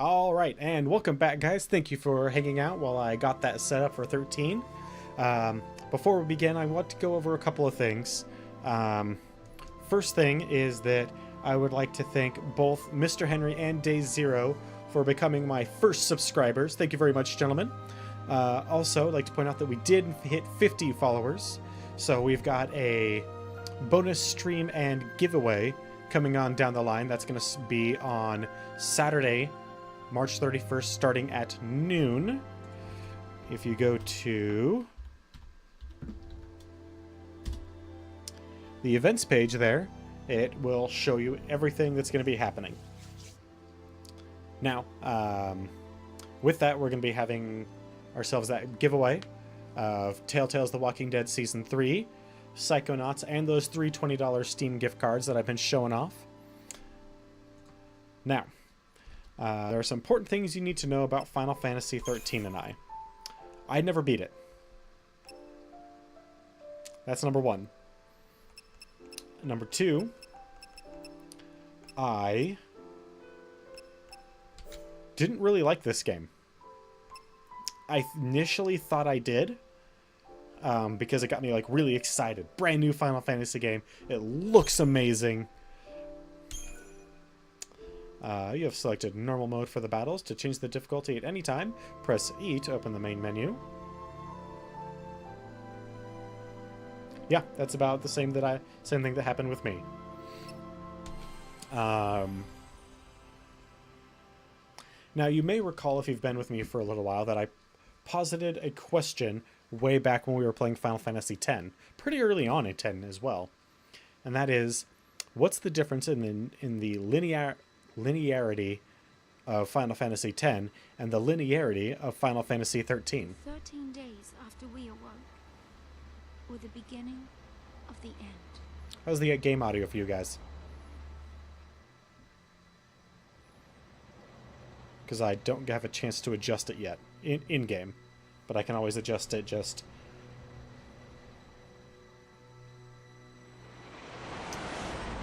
Alright, and welcome back, guys. Thank you for hanging out while I got that set up for 13. Before we begin, I want to go over a couple of things. First thing is that I would like to thank both Mr. Henry and Day Zero for becoming my first subscribers. Thank you very much, gentlemen. Also, I'd like to point out that we did hit 50 followers, so we've got a bonus stream and giveaway coming on down the line. That's going to be on Saturday, March 31st, starting at noon. If you go to the events page there, it will show you everything that's going to be happening. Now, with that, we're going to be having ourselves that giveaway of Telltale's The Walking Dead Season 3, Psychonauts, and those three $20 Steam gift cards that I've been showing off. Now, there are some important things you need to know about Final Fantasy 13 and I never beat it. That's number one. Number two, I didn't really like this game. I initially thought I did, because it got me like really excited. Brand new Final Fantasy game. It looks amazing. You have selected normal mode for the battles. To change the difficulty at any time, press E to open the main menu. Yeah, that's about the same thing that happened with me. Now, you may recall, if you've been with me for a little while, that I posited a question way back when we were playing Final Fantasy X, pretty early on in 10 as well, and that is, what's the difference in the linearity of Final Fantasy X and the linearity of Final Fantasy 13? 13 days after we awoke were the beginning of the end. How's the game audio for you guys? Because I don't have a chance to adjust it yet in-game, but I can always adjust it just...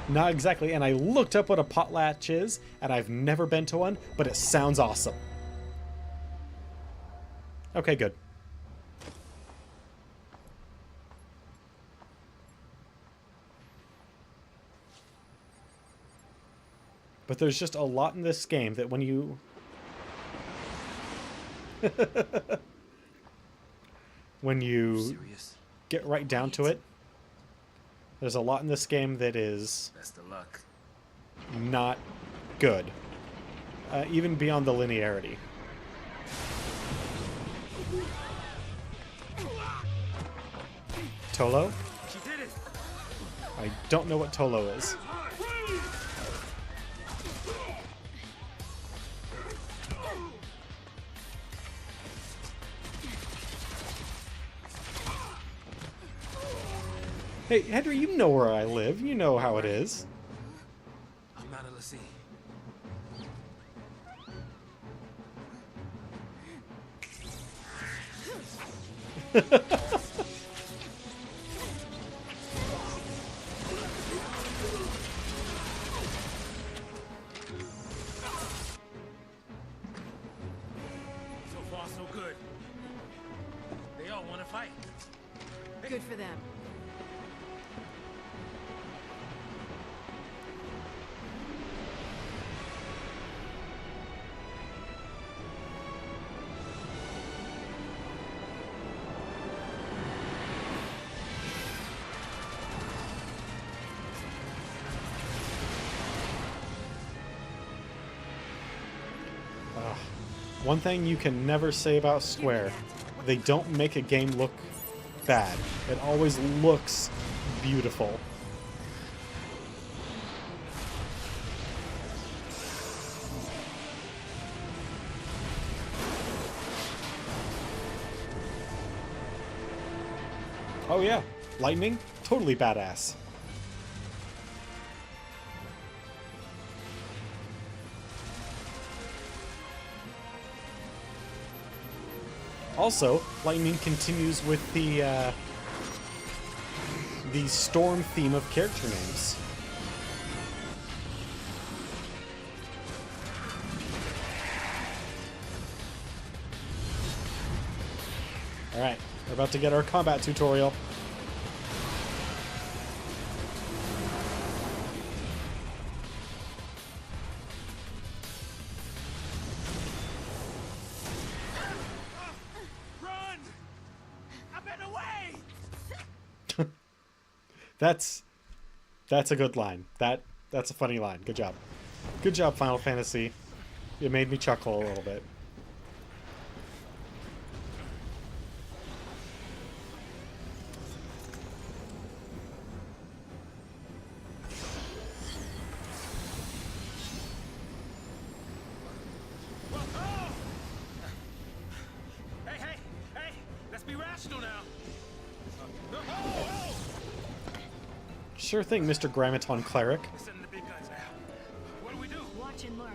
Not exactly, and I looked up what a potlatch is, and I've never been to one, but it sounds awesome. Okay, good. But there's just a lot in this game that when you... when you get right down to it, there's a lot in this game that is best of luck. Not good, even beyond the linearity. Tolo? She did it. I don't know what Tolo is. Hey, Henry, you know where I live. You know how it is. I'm out of the sea. So far, so good. They all want to fight. Good for them. One thing you can never say about Square, they don't make a game look bad. It always looks beautiful. Oh yeah, lightning? Totally badass. Also, lightning continues with the storm theme of character names. Alright, we're about to get our combat tutorial. Run! I'm in the way! That's a good line. That's a funny line. Good job. Good job, Final Fantasy. It made me chuckle a little bit. Hey! Let's be rational now. Sure thing, Mr. Grammaton Cleric. Listen to the big guns now. What do we do? Watch and learn.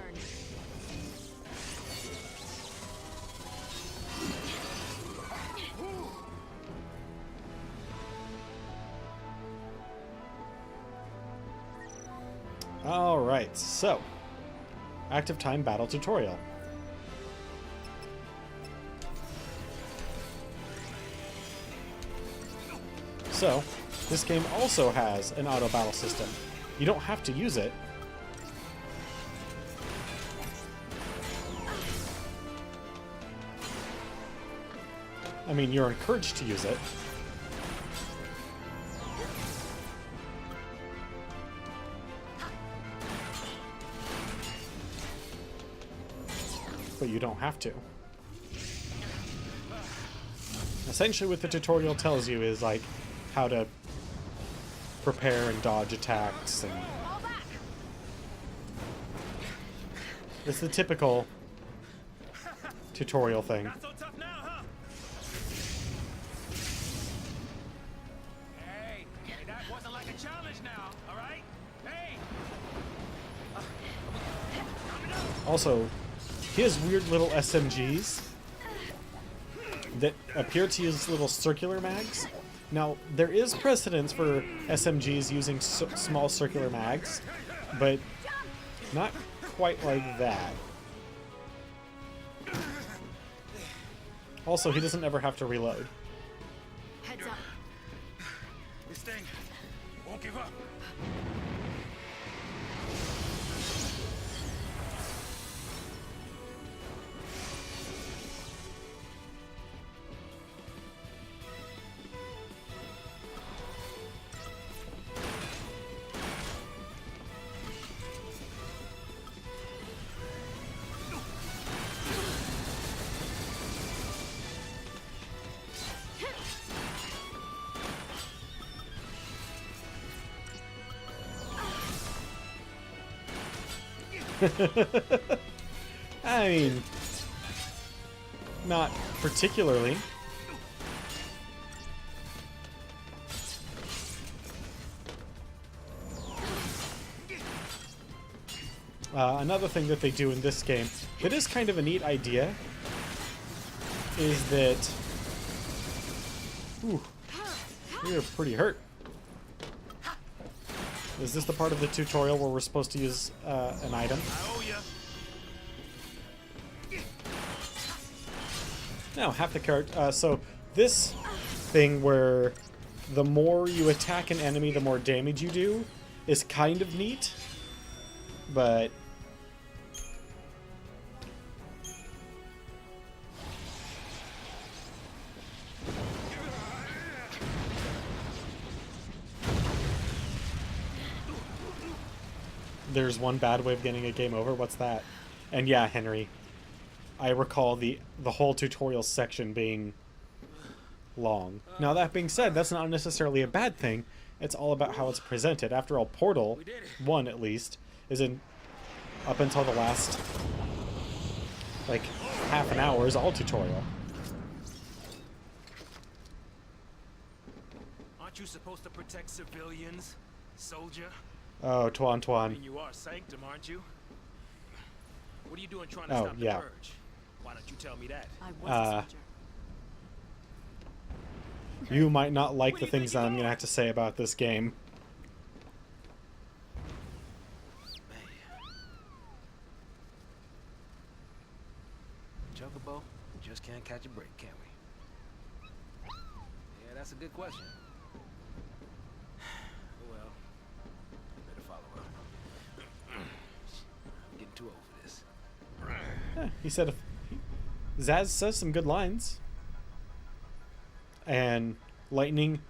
Alright, so. Active time battle tutorial. So, this game also has an auto battle system. You don't have to use it. I mean, you're encouraged to use it. But you don't have to. Essentially what the tutorial tells you is like how to prepare and dodge attacks, and it's the typical tutorial thing. Not so tough now, huh? Hey, that wasn't like a challenge now, alright? Hey! Also, he has weird little SMGs that appear to use little circular mags. Now, there is precedence for SMGs using small circular mags, but not quite like that. Also, he doesn't ever have to reload. Heads up. This thing won't give up. I mean, not particularly. Another thing that they do in this game that is kind of a neat idea is that... Ooh, you're pretty hurt. Is this the part of the tutorial where we're supposed to use an item? I owe ya. No, half the character. So this thing where the more you attack an enemy, the more damage you do, is kind of neat, but there's one bad way of getting a game over. What's that? And yeah, Henry, I recall the whole tutorial section being long. Now, that being said, that's not necessarily a bad thing. It's all about how it's presented. After all, Portal 1, at least, is in up until the last, like, half an hour is all tutorial. Aren't you supposed to protect civilians, soldier? Oh, I Tuan. mean, you are Sanctum, aren't you? What are you doing trying to Oh, stop yeah. the purge? Why don't you tell me that? I was a soldier. You might not like the things that I'm going to have to say about this game. Chocobo, we just can't catch a break, can we? That's a good question. Well, better follow her. I'm getting too old for this. Yeah, he said Zaz says some good lines. And Lightning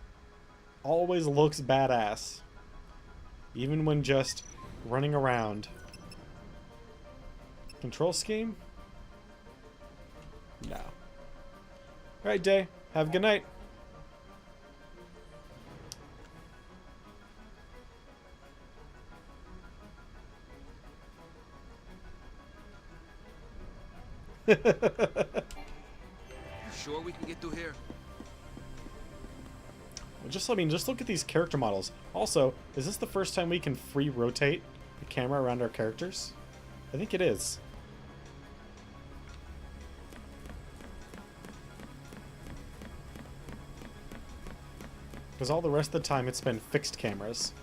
always looks badass. Even when just running around. Control scheme? No. Alright, Day. Have a good night. Sure we can get through here? Well, just look at these character models. Also, is this the first time we can free rotate the camera around our characters? I think it is. Because all the rest of the time it's been fixed cameras.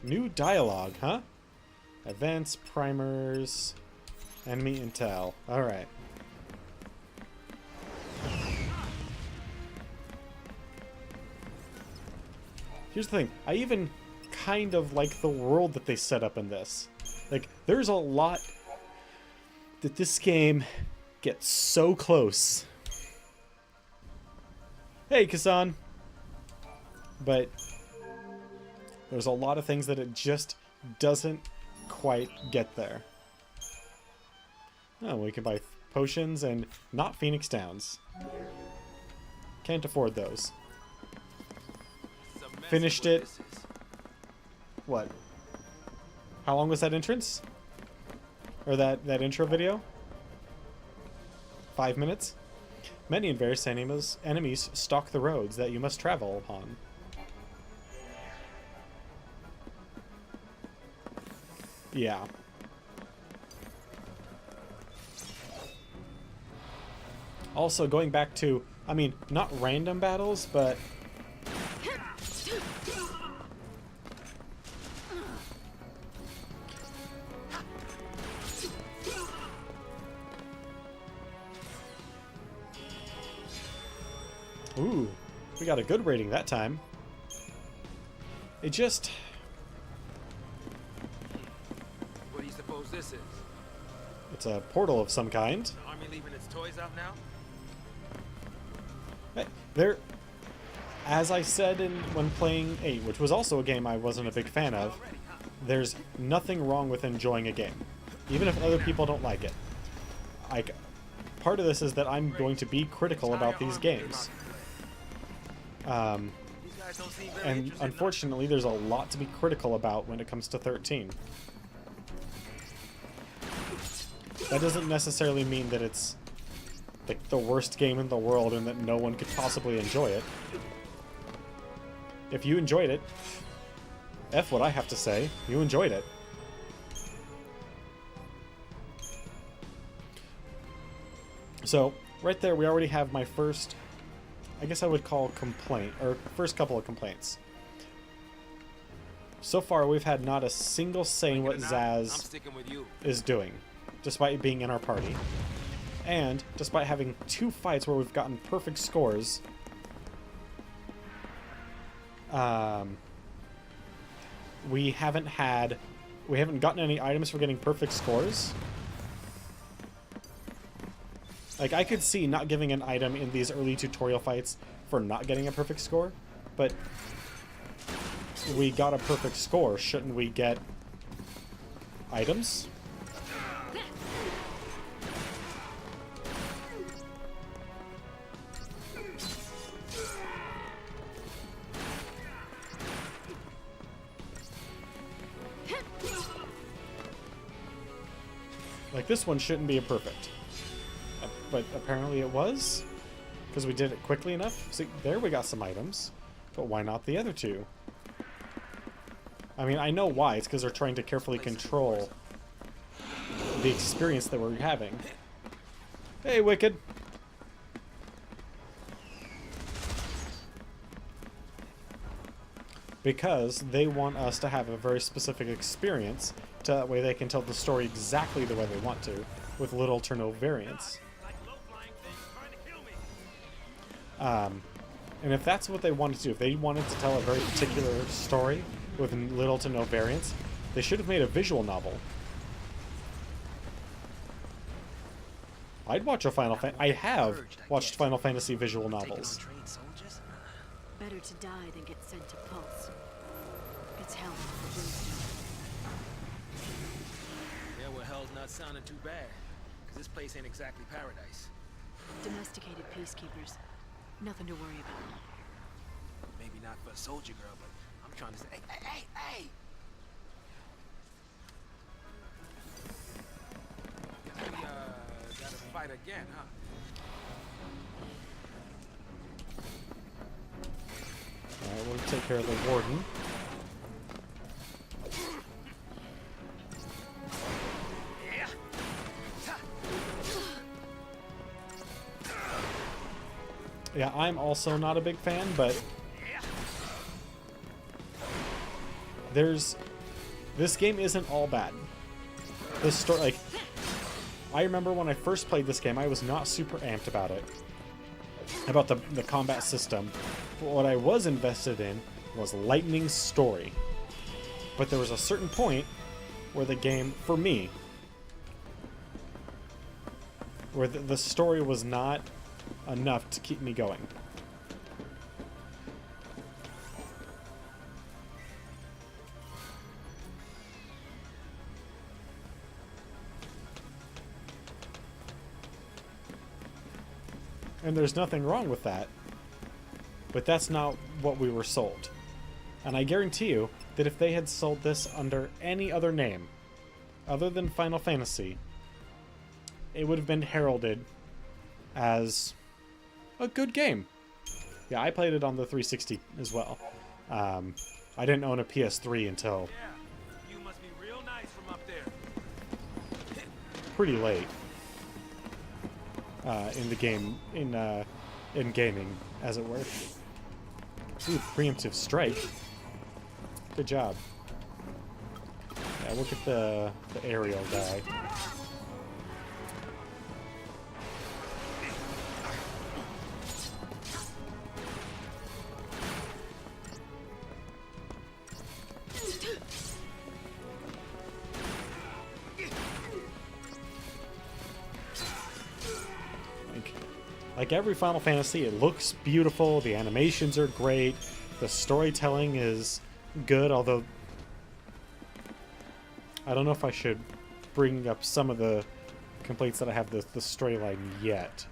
New dialogue, huh? Events, primers, enemy intel. Alright. Here's the thing. I even kind of like the world that they set up in this. Like, there's a lot that this game gets so close. Hey, Kazan. But there's a lot of things that it just doesn't quite get there. Oh, we can buy potions and not Phoenix Downs. Can't afford those. Finished it. What? How long was that entrance? Or that intro video? 5 minutes? Many and various enemies stalk the roads that you must travel upon. Yeah. Also, going back to, I mean, not random battles, but ooh, we got a good rating that time. It just... What do you suppose this is? It's a portal of some kind. Army leaving its toys out now? Hey, there... As I said when playing 8, which was also a game I wasn't a big fan of, there's nothing wrong with enjoying a game, even if other people don't like it. Part of this is that I'm going to be critical about these games. And unfortunately, there's a lot to be critical about when it comes to 13. That doesn't necessarily mean that it's like the worst game in the world and that no one could possibly enjoy it. If you enjoyed it, F what I have to say, you enjoyed it. So, right there we already have my first, I guess I would call complaint, or first couple of complaints. So far we've had not a single say in what Zaz is doing, despite being in our party. And, despite having 2 fights where we've gotten perfect scores, we haven't gotten any items for getting perfect scores. Like, I could see not giving an item in these early tutorial fights for not getting a perfect score, but we got a perfect score. Shouldn't we get items? Like, this one shouldn't be a perfect. But apparently it was, because we did it quickly enough. See, there we got some items. But why not the other 2? I mean, I know why. It's because they're trying to carefully control the experience that we're having. Hey, Wicked. because they want us to have a very specific experience, to that way they can tell the story exactly the way they want to, with little to no variance. Like low-flying things trying to kill me. And if that's what they wanted to do, if they wanted to tell a very particular story with little to no variance, they should have made a visual novel. I'd watch a I have watched Final Fantasy visual novels. Better to die than get sent to Pulse. It's hell for Brimstone. Yeah, well, hell's not sounding too bad. Because this place ain't exactly paradise. Domesticated peacekeepers. Nothing to worry about. Maybe not for a soldier girl, but I'm trying to say, hey! Guess we, gotta fight again, huh? Alright, we'll take care of the warden. Yeah, I'm also not a big fan, but this game isn't all bad. This story, like, I remember when I first played this game, I was not super amped about it, about the combat system. But what I was invested in was Lightning's story. But there was a certain point where the game, for me, where the story was not enough to keep me going. And there's nothing wrong with that. But that's not what we were sold. And I guarantee you that if they had sold this under any other name, other than Final Fantasy, it would have been heralded as a good game. Yeah, I played it on the 360 as well. I didn't own a PS3 until Yeah, you must be real nice from up there. pretty late in the game, in gaming, as it were. Ooh, preemptive strike. Good job. Yeah, we'll get the aerial guy. Like every Final Fantasy, it looks beautiful, the animations are great, the storytelling is good, although I don't know if I should bring up some of the complaints that I have with the storyline yet.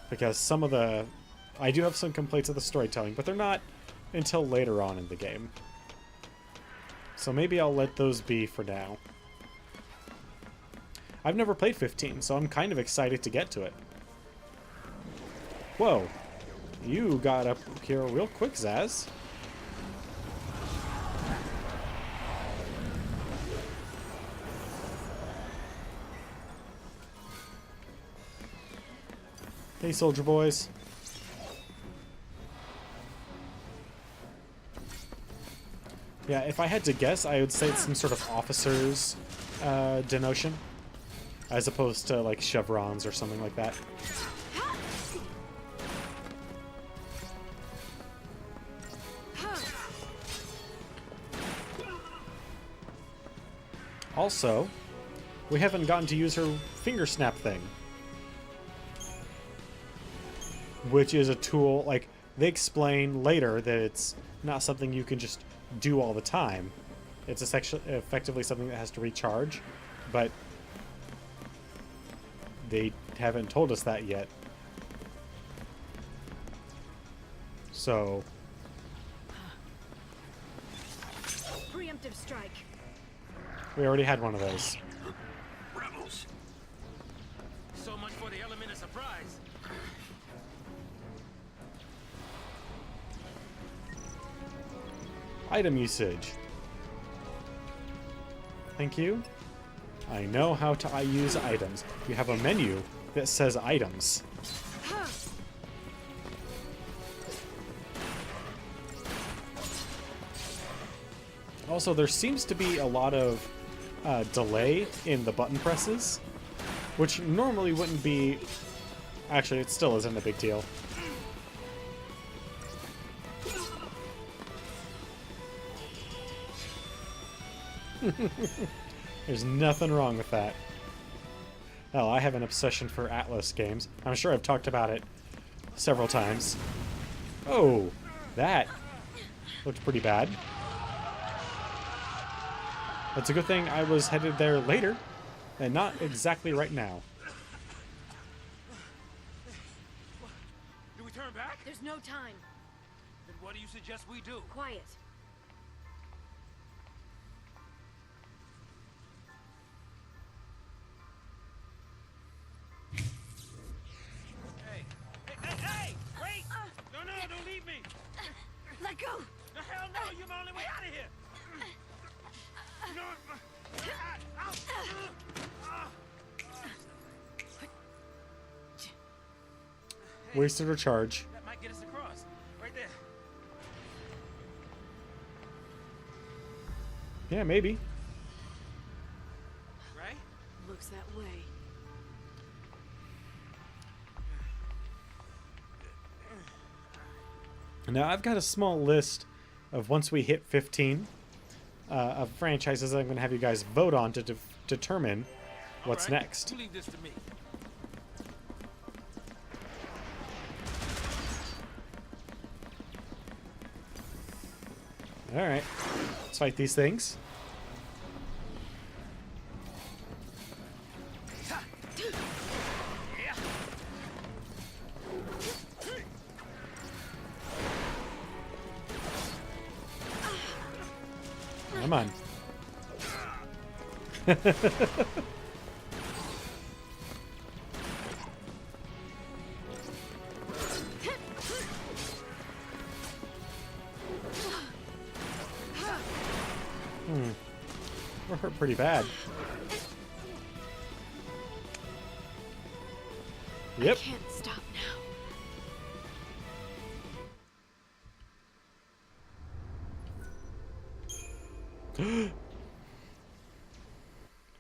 Because some of the... I do have some complaints of the storytelling, but they're not until later on in the game. So maybe I'll let those be for now. I've never played 15, so I'm kind of excited to get to it. Whoa. You got up here real quick, Zaz. Hey, soldier boys. Yeah, if I had to guess, I would say it's some sort of officer's denotion, as opposed to like chevrons or something like that. Also, we haven't gotten to use her finger snap thing, which is a tool, like, they explain later that it's not something you can just do all the time. It's effectively something that has to recharge, but they haven't told us that yet. So... Preemptive strike. we already had one of those. Rebels. So much for the element of surprise. Item usage. Thank you. I know how to use items. You have a menu that says items. Also, there seems to be a lot of delay in the button presses, which normally wouldn't be... Actually, it still isn't a big deal. There's nothing wrong with that. Hell, I have an obsession for Atlas games. I'm sure I've talked about it several times. Oh, that looked pretty bad. It's a good thing I was headed there later, and not exactly right now. Do we turn back? There's no time. Then what do you suggest we do? Quiet. Hey! Wait! No, don't leave me! Let go! The hell no! You're my only way out of here! No! Wasted a charge. That might get us across. Right there. Yeah, maybe. Right? Looks that way. Now, I've got a small list of once we hit 15 of franchises I'm going to have you guys vote on to determine what's All right, next. You leave this to me. Alright, let's fight these things. Come on. We're hurt pretty bad. Yep. I can't stop now.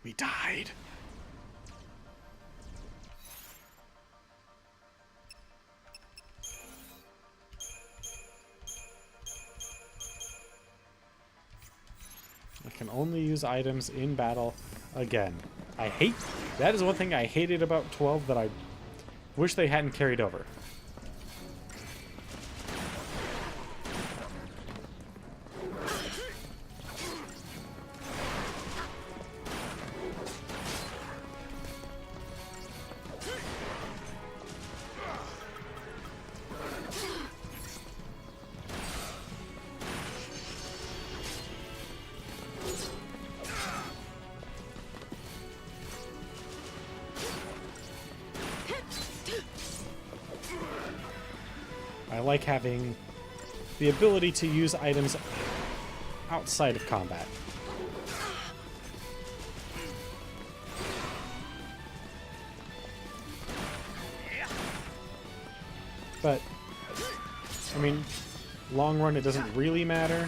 We died. I can only use items in battle again. I hate... That is one thing I hated about 12 that I wish they hadn't carried over. I like having the ability to use items outside of combat. But, I mean, long run, it doesn't really matter.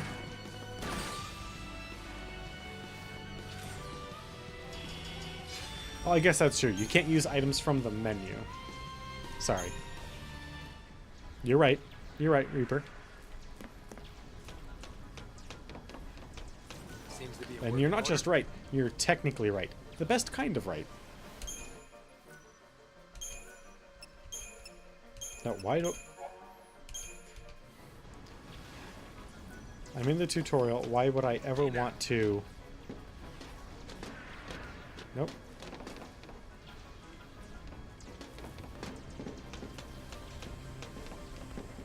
Well, I guess that's true. You can't use items from the menu. Sorry. You're right. You're right, Reaper. Seems to be a And you're working not just right. You're technically right. The best kind of right. Now, why don't... I'm in the tutorial. Why would I ever want to... Nope.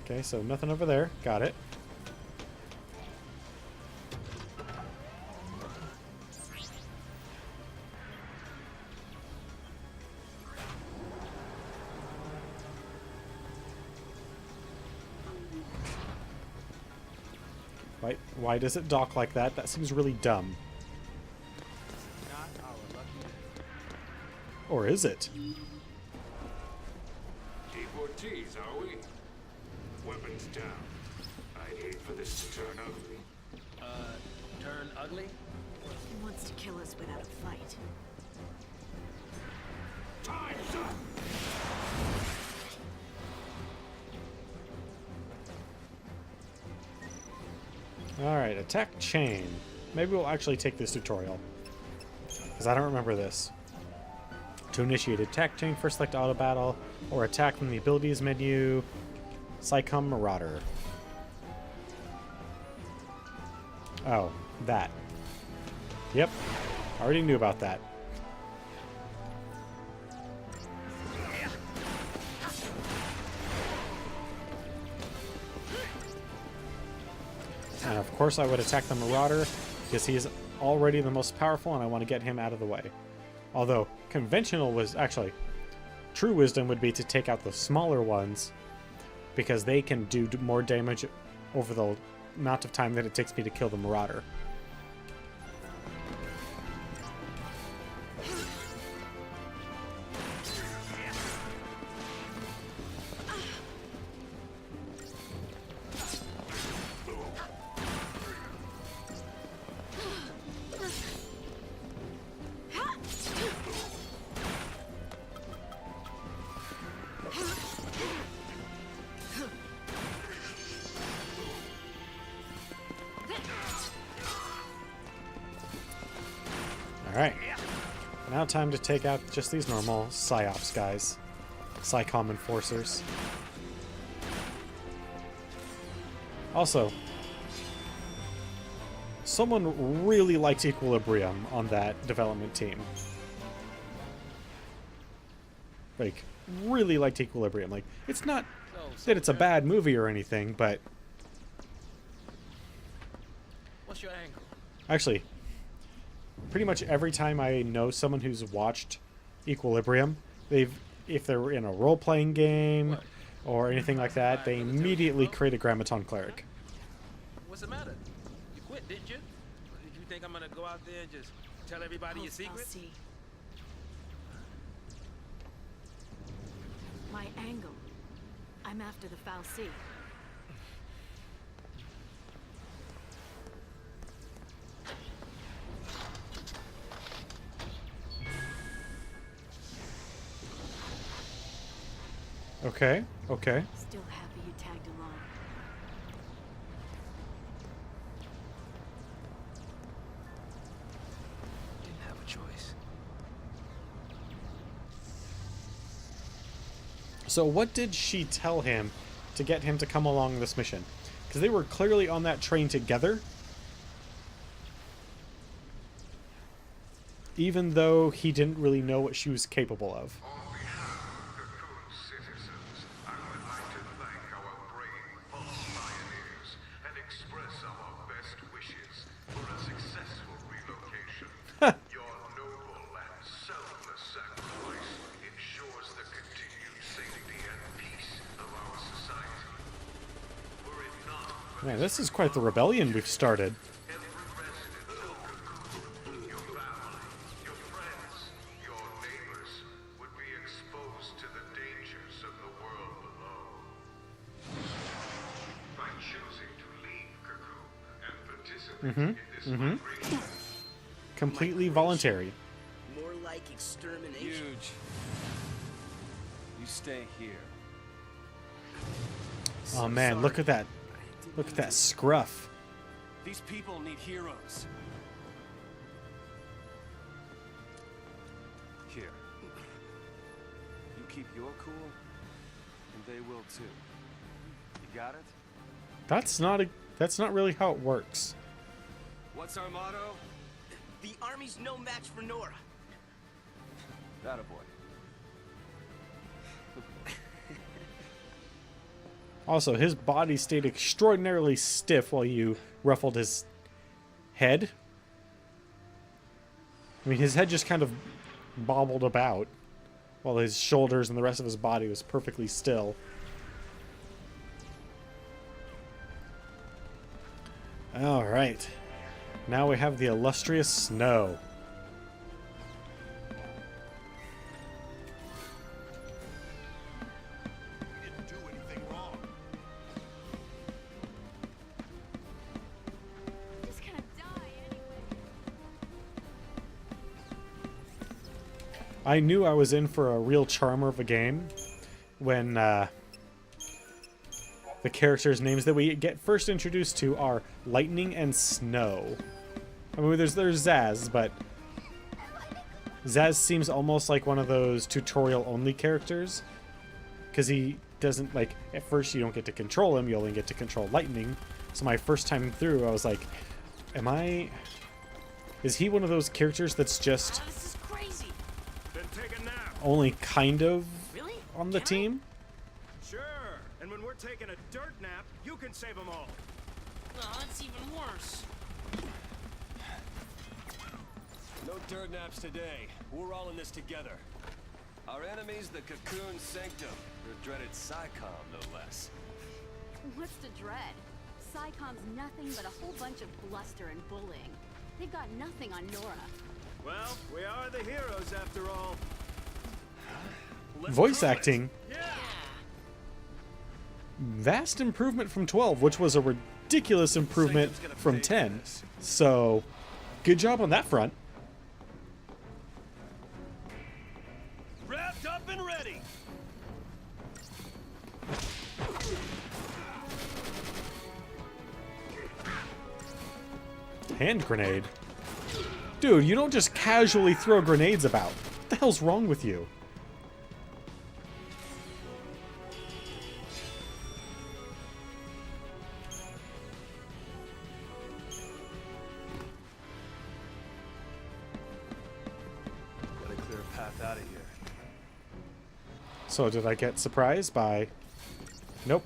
Okay, so nothing over there. Got it. Why does it dock like that? That seems really dumb. Not our lucky day. Or is it? for teas, are we? Weapons down. I'd hate for this to turn ugly. Turn ugly? He wants to kill us without a fight. Time's up! Alright, attack chain. Maybe we'll actually take this tutorial. Because I don't remember this. To initiate attack chain, first select auto battle, or attack from the abilities menu. Psychom Marauder. Oh, that. Yep. Already knew about that. And of course I would attack the Marauder, because he's already the most powerful and I want to get him out of the way. Although, conventional was actually... True wisdom would be to take out the smaller ones, because they can do more damage over the amount of time that it takes me to kill the Marauder. Alright. Now time to take out just these normal PsyOps guys. Psychom Enforcers. Also, someone really liked Equilibrium on that development team. Like, really liked Equilibrium. Like, it's not that it's a bad movie or anything, but... What's your angle? Actually, pretty much every time I know someone who's watched Equilibrium, if they're in a role-playing game or anything like that, they immediately create a Grammaton Cleric. What's the matter? You quit, didn't you? Did you think I'm gonna go out there and just tell everybody your secrets? My angle. I'm after the Foul Sea. Okay, okay. Still happy you tagged along. Didn't have a choice. So what did she tell him to get him to come along this mission? Because they were clearly on that train together. Even though he didn't really know what she was capable of. On behalf of the Cocoon citizens, I would like to thank our brave false pioneers and express our best wishes for a successful relocation. Your noble and selfless sacrifice ensures the continued safety and peace of our society. Were it not for Man, this is quite the rebellion we've started. every resident of Cocoon, your family, your friends, your neighbors would be exposed to the dangers of the world below. By choosing to leave Cocoon and participate in this migration, Completely voluntary. More like extermination. Huge. You stay here. Oh man, look at that. Look at that scruff. These people need heroes. Here. You keep your cool, and they will too. You got it? That's not really how it works. What's our motto? The army's no match for Nora. That a boy. Also, his body stayed extraordinarily stiff while you ruffled his head. I mean, his head just kind of bobbled about, while his shoulders and the rest of his body was perfectly still. Alright. Now we have the illustrious Snow. I knew I was in for a real charmer of a game when the characters' names that we get first introduced to are Lightning and Snow. I mean, there's Zaz, but Zaz seems almost like one of those tutorial-only characters, because he doesn't, like, at first you don't get to control him, you only get to control Lightning. So my first time through, I was like, is he one of those characters that's just This is crazy. Then take a nap. only kind of Really? on the Can I? team? Sure. And when we're taking a dirt nap, you can save them all. No, that's even worse. No dirt naps today. We're all in this together. Our enemy's the Cocoon Sanctum. Your dreaded Psycom, no less. What's to dread? Psycom's nothing but a whole bunch of bluster and bullying. They've got nothing on Nora. Well, we are the heroes after all. Voice acting, Yeah. vast improvement from 12, which was a ridiculous improvement from 10. So, good job on that front. Wrapped up and ready. Hand grenade. Dude, you don't just casually throw grenades about. What the hell's wrong with you? Gotta clear a path out of here. So did I get surprised by... Nope.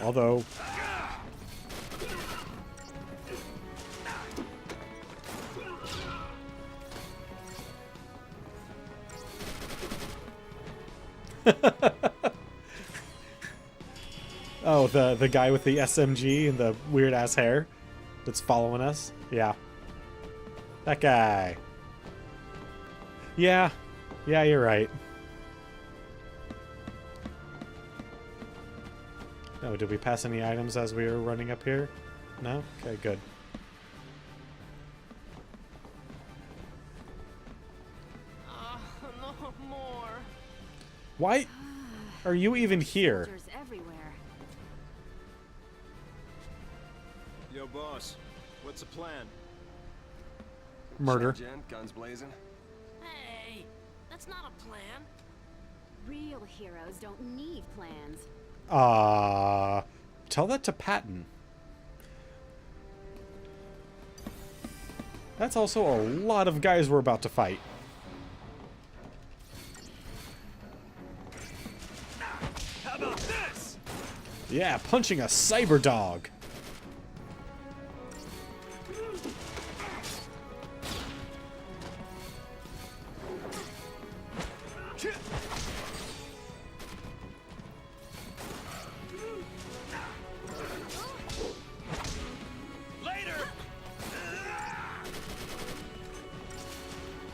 Although... Oh, the guy with the SMG and the weird ass hair that's following us? Yeah. That guy. Yeah. Yeah, you're right. Oh, did we pass any items as we were running up here? No? Okay, good. No more. Why are you even here? Soldiers everywhere. Yo, boss. What's the plan? Murder. Gent, guns blazing. Hey, that's not a plan. Real heroes don't need plans. Tell that to Patton. That's also a lot of guys we're about to fight. How about this? Yeah, punching a cyber dog.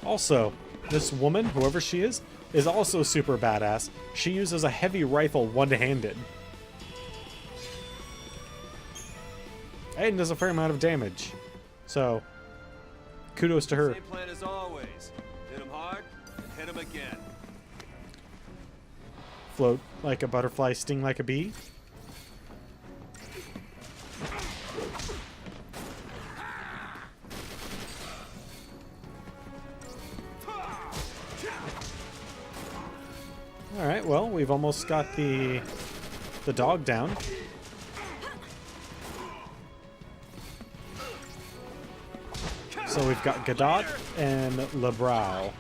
Also, this woman, whoever she is also super badass. She uses a heavy rifle one-handed. And does a fair amount of damage. So, kudos to her. Same plan as always. Hit him hard and hit him again. Float like a butterfly, sting like a bee. Alright, well, we've almost got the dog down. So we've got Godot and Lebrow.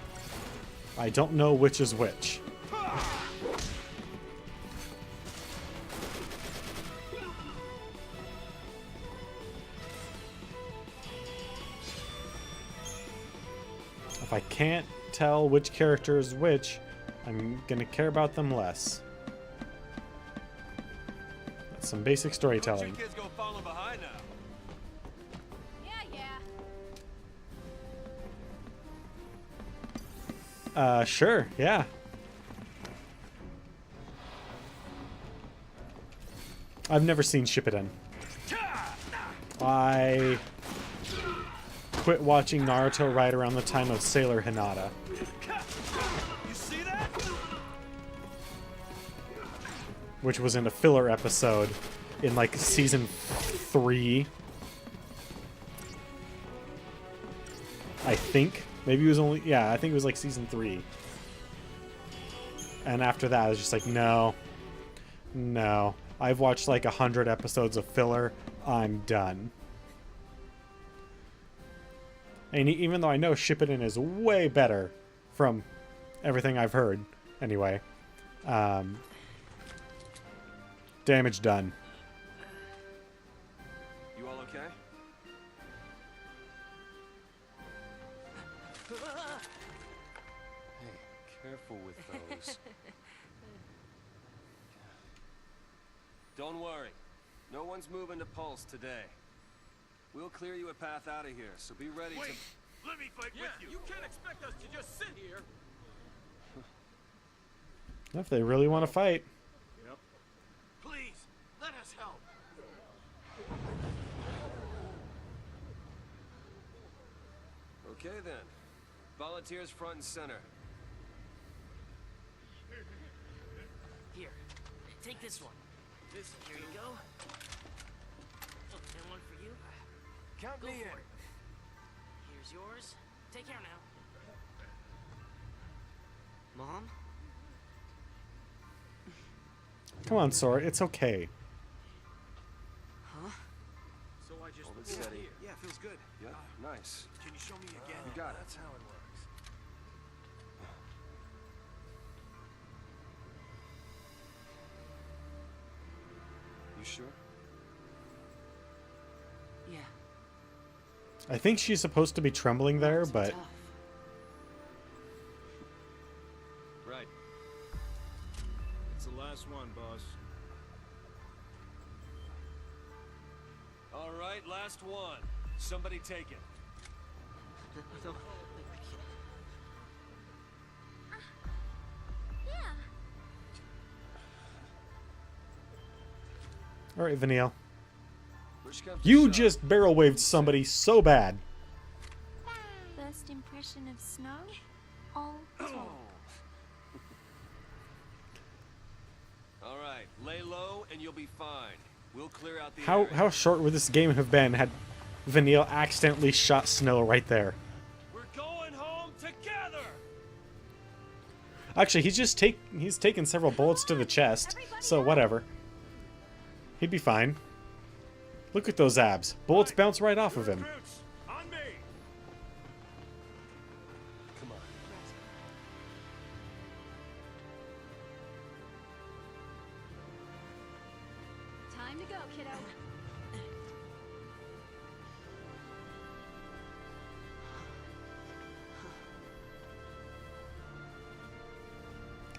I don't know which is which. If I can't tell which character is which, I'm gonna care about them less. That's some basic You storytelling. kids go falling behind now. Yeah. Sure, yeah. I've never seen Shippuden. quit watching Naruto right around the time of Sailor Hinata. You see that? Which was in a filler episode in like season 3. I think. Maybe it was only, yeah, I think it was like season 3. And after that, I was just like, no. No. I've watched like 100 episodes of filler. I'm done. And even though I know Shippuden is way better from everything I've heard, anyway. Damage done. You all okay? Hey, careful with those. Don't worry. No one's moving to Pulse today. We'll clear you a path out of here, so be ready Wait! Let me fight with you! You can't expect us to just sit here. If they really want to fight. Please, let us help! Okay then. Volunteers front and center. Here, take this one. Here you go. And one for you. Count Go me for in. it. Here's yours. Take care now. Mom? Come on, Sora. It's okay. Huh? So I just... Hold it steady. Yeah, feels good. Yeah, nice. Can you show me again? You got it. That's how it works. You sure? Yeah. I think she's supposed to be trembling there, It's but tough. Right. It's the last one, boss. All right, last one. Somebody take it. No, all right, Vanille. Which comes to You shove. just barrel waved somebody so bad. First impression of snow? All talk. All right, lay low and you'll be fine. We'll clear out the How area. short would this game have been had Vanille accidentally shot Snow right there? We're going home together. Actually, he's taken several bullets to the chest, so whatever. He'd be fine. Look at those abs. Bullets bounce right off of him. Recruits, on me! Come on. Time to go, kiddo.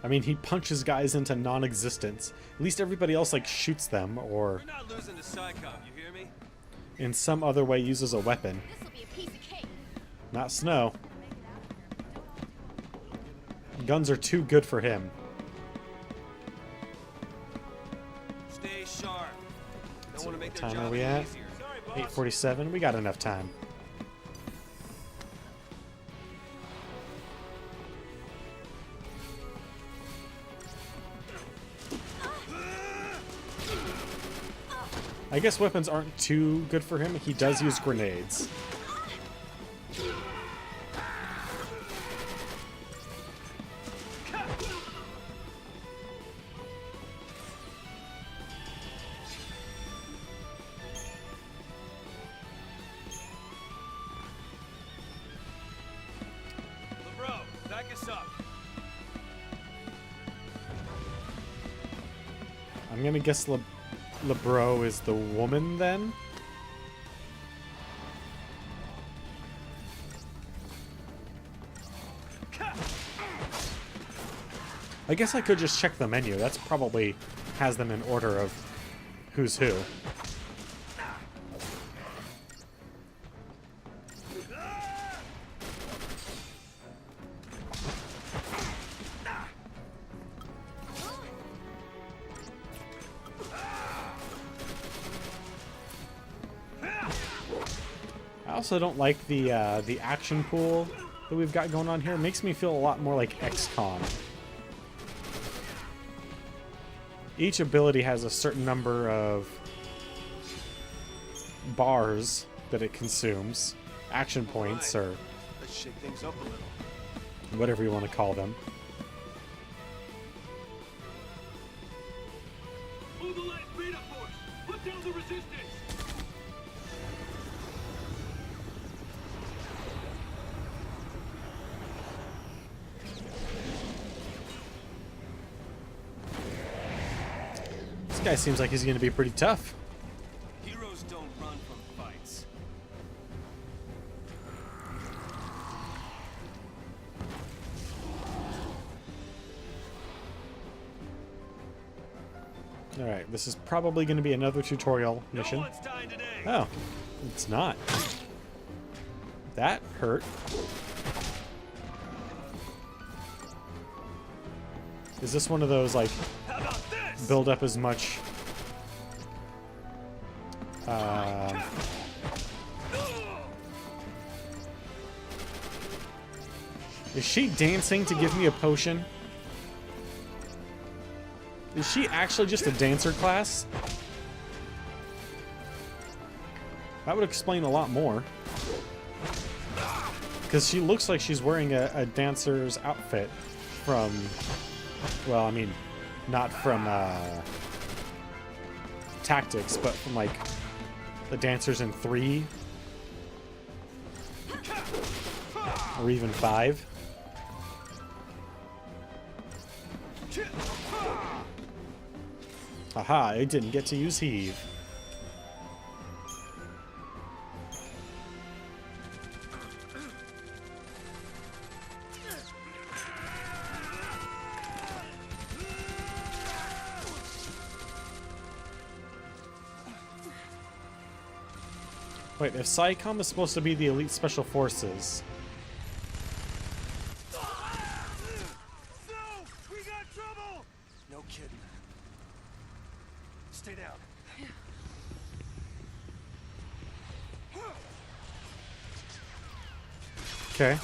I mean, he punches guys into non-existence. At least everybody else, like, shoots them, or We're not losing to Psycom, you hear me? in some other way uses a weapon. This'll be a piece of cake. Not Snow. Guns are too good for him. Stay sharp. Don't want to make What their time are job we any at? easier. 8:47. We got enough time. I guess weapons aren't too good for him. He does use grenades. LeBro, back us up. I'm gonna guess LeBro is the woman then? I guess I could just check the menu. That's probably has them in order of who's who. also don't like the action pool that we've got going on here. It makes me feel a lot more like XCOM. Each ability has a certain number of bars that it consumes, action points, or Let's shake things up a little. whatever you want to call them. Mobilize beta force! Put down the resistance! This guy seems like he's going to be pretty tough. Heroes don't run from fights. Alright, this is probably going to be another tutorial mission. No one's dying today. Oh, it's not. That hurt. Is this one of those, like, How about this? build up as much... Is she dancing to give me a potion? Is she actually just a dancer class? That would explain a lot more. Because she looks like she's wearing a dancer's outfit from... Well, I mean, not from Tactics, but from, like, the dancers in 3. Or even 5. Aha, I didn't get to use heave. Wait, if SciComm is supposed to be the elite special forces... We got trouble! No kidding. Stay down. Okay.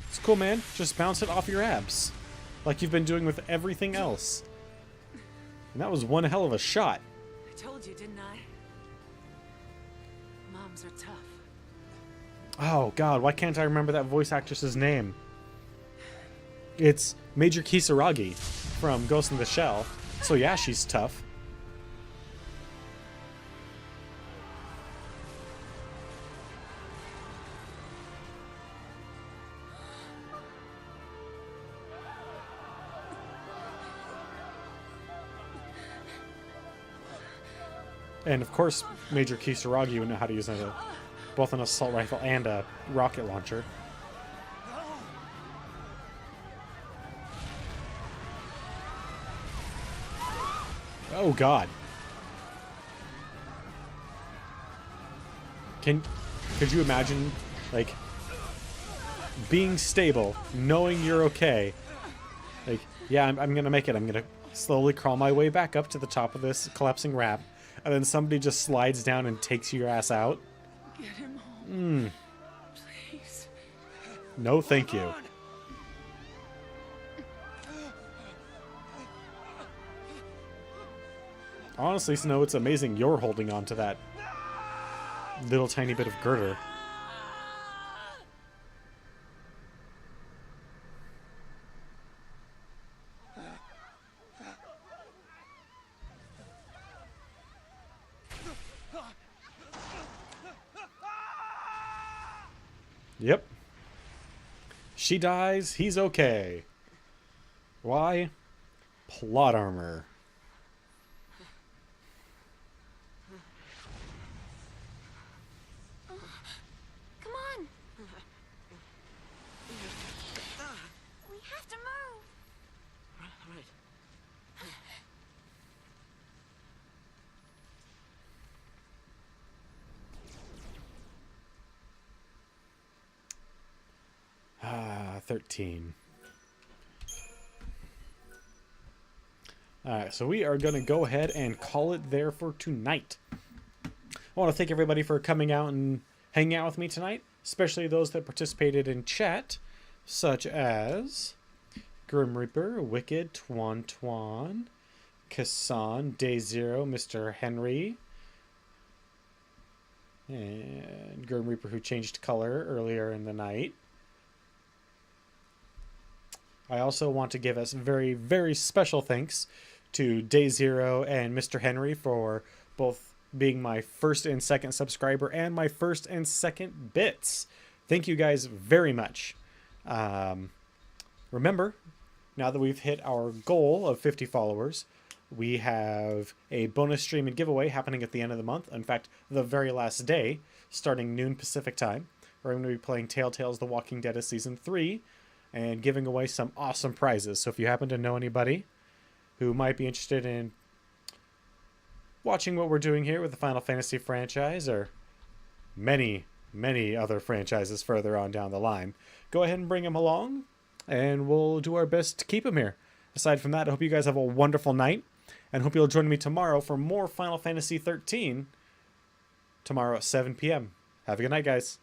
It's cool, man. Just bounce it off your abs. Like you've been doing with everything else. And that was one hell of a shot. I told you, didn't I? Moms are tough. Oh, God. Why can't I remember that voice actress's name? It's Major Kisaragi from Ghost in the Shell. So yeah, she's tough. And of course, Major Kisaragi would know how to use both an assault rifle and a rocket launcher. Oh God! Could you imagine, like, being stable, knowing you're okay? Like, yeah, I'm gonna make it. I'm gonna slowly crawl my way back up to the top of this collapsing ramp, and then somebody just slides down and takes your ass out. Get him home. Please. No, thank you. Honestly, Snow, it's amazing you're holding on to that little tiny bit of girder. Yep. She dies, he's okay. Why? Plot armor. Come on. We have to move. All right. Ah, 13. Alright, so we are going to go ahead and call it there for tonight. I want to thank everybody for coming out and hanging out with me tonight, especially those that participated in chat, such as Grim Reaper, Wicked, Twan, Kassan, Day Zero, Mr. Henry, and Grim Reaper who changed color earlier in the night. I also want to give us very, very special thanks to Day Zero and Mr. Henry for both being my first and second subscriber and my first and second bits. Thank you guys very much. Remember, now that we've hit our goal of 50 followers, we have a bonus stream and giveaway happening at the end of the month. In fact, the very last day, starting noon Pacific time. We're going to be playing Telltale's The Walking Dead Season 3 and giving away some awesome prizes. So if you happen to know anybody who might be interested in watching what we're doing here with the Final Fantasy franchise or many, many other franchises further on down the line, go ahead and bring them along and we'll do our best to keep them here. Aside from that, I hope you guys have a wonderful night and hope you'll join me tomorrow for more Final Fantasy 13 tomorrow at 7 p.m. Have a good night, guys.